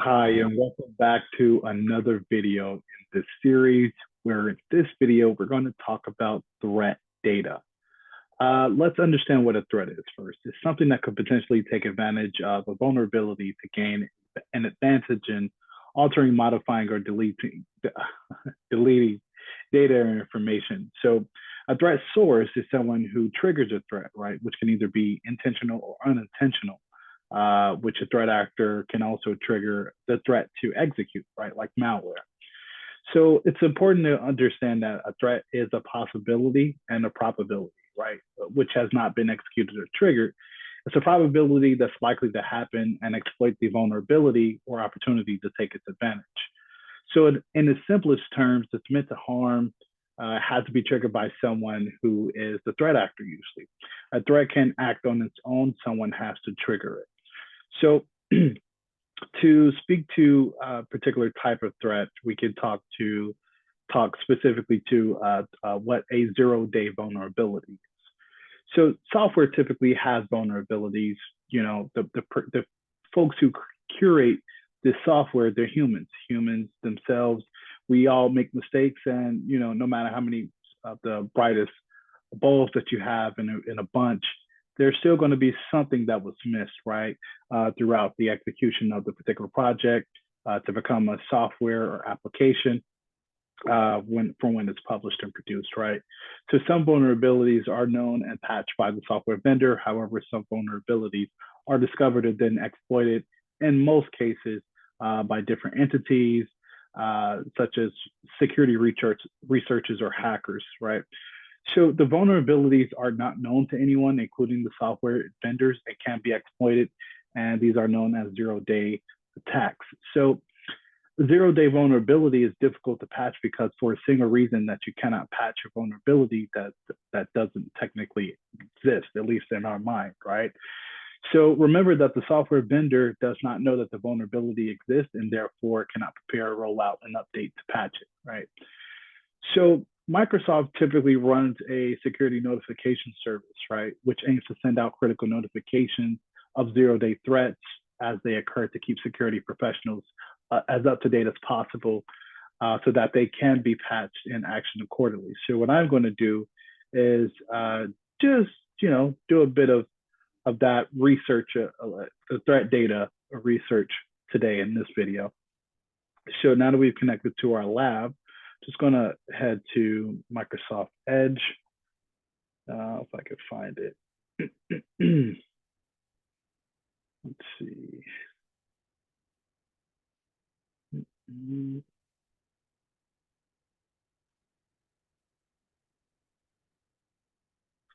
Hi, and welcome back to another video in this series, where in this video, we're going to talk about threat data. Let's understand what a threat is first. It's something that could potentially take advantage of a vulnerability to gain an advantage in altering, modifying, or deleting data or information. So a threat source is someone who triggers a threat, right? Which can either be intentional or unintentional. Which a threat actor can also trigger the threat to execute, right? Like malware. So it's important to understand that a threat is a possibility and a probability, right? Which has not been executed or triggered. It's a probability that's likely to happen and exploit the vulnerability or opportunity to take its advantage. So in the simplest terms, it's meant to harm has to be triggered by someone who is the threat actor usually. A threat can act on its own, someone has to trigger it. So to speak to a particular type of threat, we can talk specifically to what a zero-day vulnerability is. So software typically has vulnerabilities. You know, the folks who curate this software, they're humans themselves. We all make mistakes, and no matter how many of the brightest bulbs that you have in a bunch, there's still going to be something that was missed, right, throughout the execution of the particular project to become a software or application when it's published and produced, right? So some vulnerabilities are known and patched by the software vendor. However, some vulnerabilities are discovered and then exploited in most cases by different entities, such as security researchers or hackers, right? So the vulnerabilities are not known to anyone, including the software vendors. It can be exploited, and these are known as zero-day attacks. So zero-day vulnerability is difficult to patch because for a single reason that you cannot patch a vulnerability that doesn't technically exist, at least in our mind, right? So remember that the software vendor does not know that the vulnerability exists and therefore cannot prepare, roll out, an update to patch it, right? So Microsoft typically runs a security notification service, right, which aims to send out critical notifications of zero-day threats as they occur to keep security professionals as up to date as possible so that they can be patched and actioned accordingly. So what I'm going to do is just, do a bit of that research, the threat data research today in this video. So now that we've connected to our lab, just going to head to Microsoft Edge, if I could find it. Let's see. It's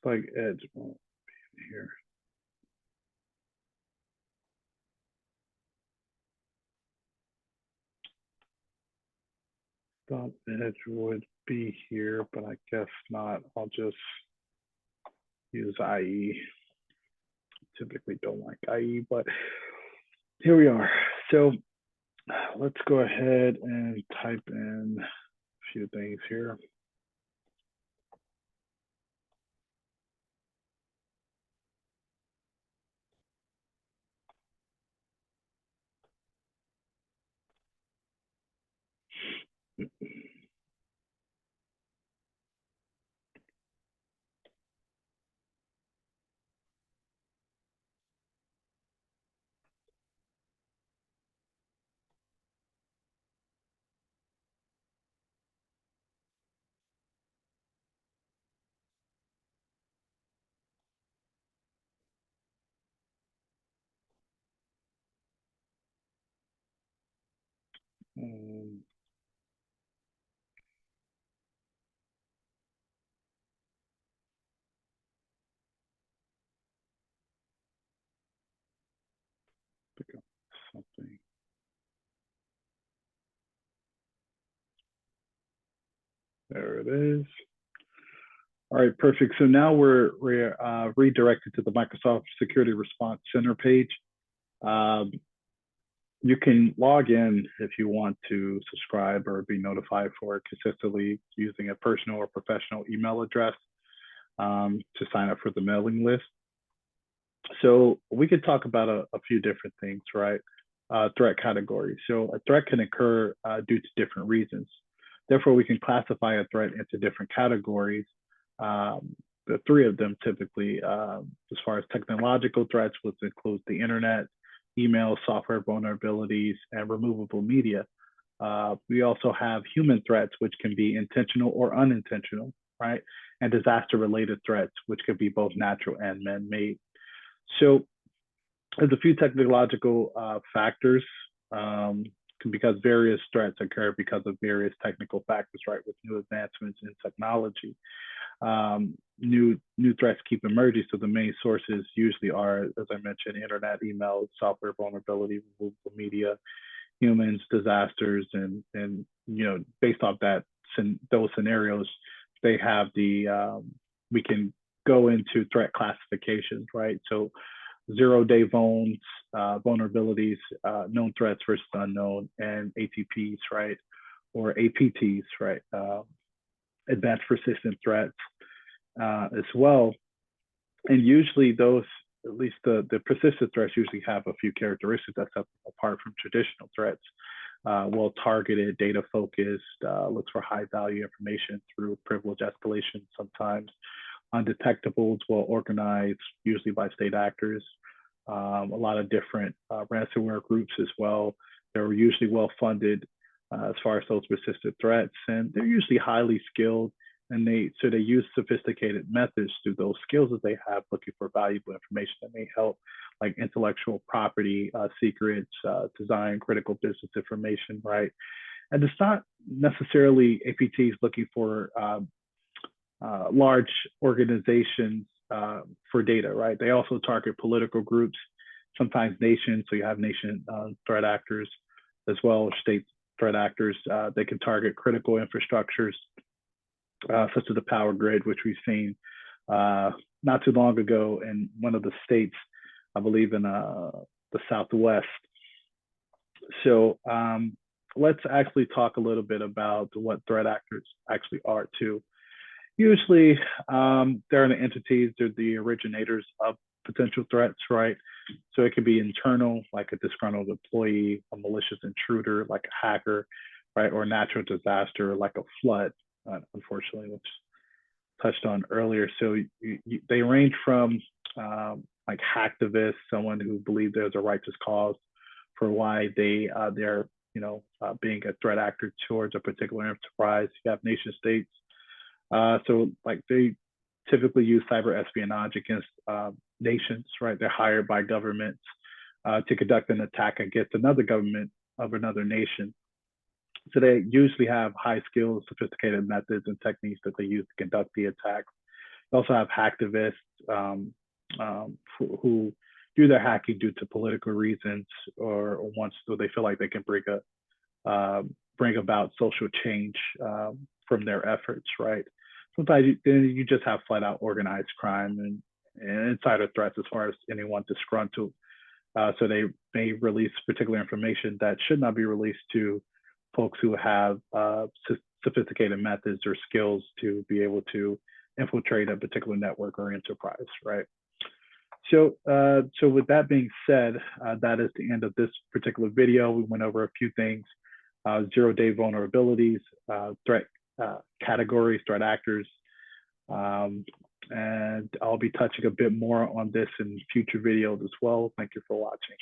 like Edge won't be here. Thought Edge would be here, but I guess not. I'll just use IE. Typically don't like IE, but here we are. So let's go ahead and type in a few things here. Pick up something. There it is. All right, perfect. So now we're redirected to the Microsoft Security Response Center page. You can log in if you want to subscribe or be notified for it consistently using a personal or professional email address to sign up for the mailing list. So we could talk about a few different things, right? threat categories. So a threat can occur due to different reasons. Therefore, we can classify a threat into different categories. The three of them typically, as far as technological threats, which includes the internet, email, software vulnerabilities, and removable media. We also have human threats, which can be intentional or unintentional, right? And disaster-related threats, which could be both natural and man-made. So there's a few technological factors because various threats occur because of various technical factors, right? With new advancements in technology, new threats keep emerging. So the main sources usually are, as I mentioned, internet, email, software vulnerability, removable media, humans, disasters, and based off that those scenarios, they have we can go into threat classifications, right? So 0-day vulnerabilities, known threats versus unknown, and ATPs, right? Or APTs, right? Advanced persistent threats as well. And usually those, at least the persistent threats usually have a few characteristics that's apart from traditional threats. Well targeted, data focused, looks for high value information through privilege escalation sometimes. Undetectables, well organized, usually by state actors. A lot of different ransomware groups as well. They're usually well funded as far as those persistent threats, and they're usually highly skilled. And they use sophisticated methods through those skills that they have, looking for valuable information that may help, like intellectual property, secrets, design, critical business information, right? And it's not necessarily APTs looking for large organizations for data, right? They also target political groups, sometimes nations. So you have nation threat actors as well, state threat actors. They can target critical infrastructures, such as the power grid, which we've seen not too long ago in one of the states, I believe in the Southwest. So let's actually talk a little bit about what threat actors actually are too. Usually, they're the entities, they're the originators of potential threats, right? So it could be internal, like a disgruntled employee, a malicious intruder, like a hacker, right? Or natural disaster, like a flood, unfortunately, which touched on earlier. So they range from like hacktivists, someone who believes there's a righteous cause for why they're being a threat actor towards a particular enterprise. You have nation states. So like they typically use cyber espionage against nations, right? They're hired by governments to conduct an attack against another government of another nation. So they usually have high skills, sophisticated methods and techniques that they use to conduct the attacks. They also have hacktivists who do their hacking due to political reasons or once so they feel like they can bring about social change from their efforts, right? Sometimes you just have flat out organized crime and insider threats as far as anyone disgruntled. So they may release particular information that should not be released to folks who have sophisticated methods or skills to be able to infiltrate a particular network or enterprise, right? So with that being said, that is the end of this particular video. We went over a few things, 0-day vulnerabilities, threat categories, threat actors, and I'll be touching a bit more on this in future videos as well. Thank you for watching.